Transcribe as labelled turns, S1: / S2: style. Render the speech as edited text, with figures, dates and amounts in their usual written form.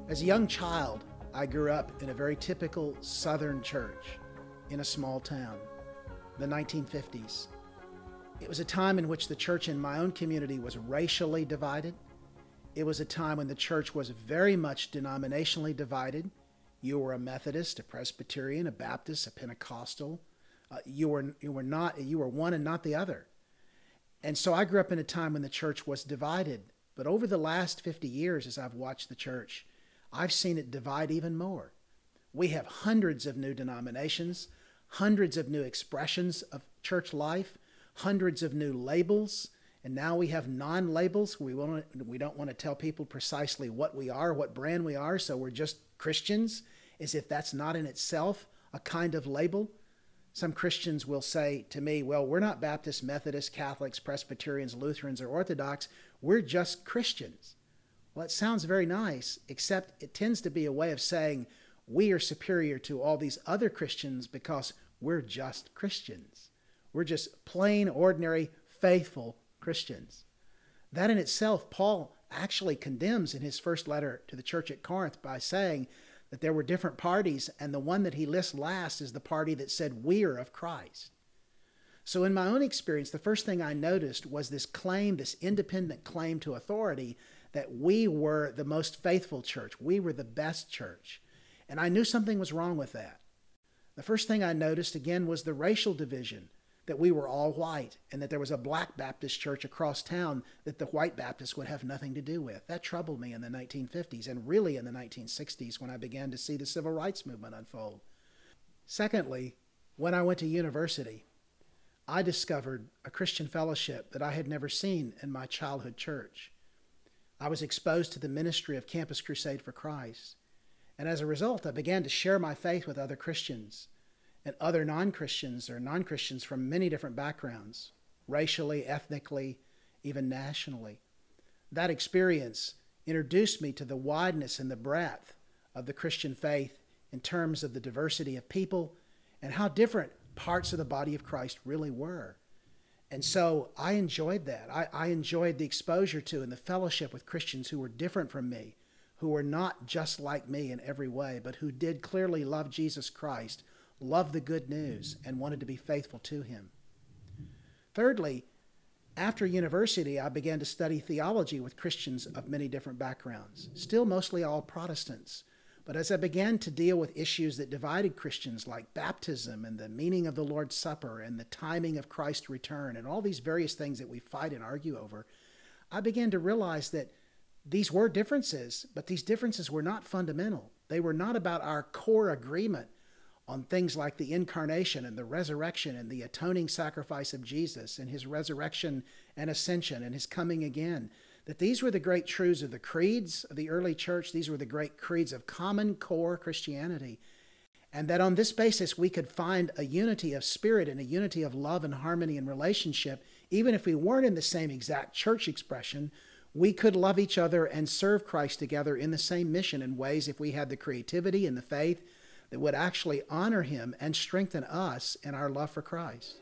S1: As a young child, I grew up in a very typical Southern church in a small town, the 1950s. It was a time in which the church in my own community was racially divided. It was a time when the church was very much denominationally divided. You were a Methodist, a Presbyterian, a Baptist, a Pentecostal. You were one and not the other. And so I grew up in a time when the church was divided. But over the last 50 years, as I've watched the church, I've seen it divide even more. We have hundreds of new denominations, hundreds of new expressions of church life, hundreds of new labels, and now we have non-labels. We don't want to tell people precisely what we are, what brand we are, so we're just Christians, as if that's not in itself a kind of label. Some Christians will say to me, well, we're not Baptists, Methodists, Catholics, Presbyterians, Lutherans, or Orthodox. We're just Christians. Well, it sounds very nice, except it tends to be a way of saying we are superior to all these other Christians because we're just Christians. We're just plain, ordinary, faithful Christians. That in itself, Paul actually condemns in his first letter to the church at Corinth by saying that there were different parties, and the one that he lists last is the party that said, we are of Christ. So in my own experience, the first thing I noticed was this claim, this independent claim to authority, that we were the most faithful church. We were the best church. And I knew something was wrong with that. The first thing I noticed, again, was the racial division, that we were all white, and that there was a black Baptist church across town that the white Baptists would have nothing to do with. That troubled me in the 1950s, and really in the 1960s when I began to see the civil rights movement unfold. Secondly, when I went to university, I discovered a Christian fellowship that I had never seen in my childhood church. I was exposed to the ministry of Campus Crusade for Christ, and as a result, I began to share my faith with other Christians and other non-Christians or non-Christians from many different backgrounds, racially, ethnically, even nationally. That experience introduced me to the wideness and the breadth of the Christian faith in terms of the diversity of people and how different parts of the body of Christ really were. And so I enjoyed that. I enjoyed the exposure to and the fellowship with Christians who were different from me, who were not just like me in every way, but who did clearly love Jesus Christ, loved the good news, and wanted to be faithful to him. Thirdly, after university, I began to study theology with Christians of many different backgrounds, still mostly all Protestants. But as I began to deal with issues that divided Christians like baptism and the meaning of the Lord's Supper and the timing of Christ's return and all these various things that we fight and argue over, I began to realize that these were differences, but these differences were not fundamental. They were not about our core agreement on things like the incarnation and the resurrection and the atoning sacrifice of Jesus and his resurrection and ascension and his coming again. That these were the great truths of the creeds of the early church. These were the great creeds of common core Christianity. And that on this basis, we could find a unity of spirit and a unity of love and harmony and relationship. Even if we weren't in the same exact church expression, we could love each other and serve Christ together in the same mission in ways if we had the creativity and the faith that would actually honor him and strengthen us in our love for Christ.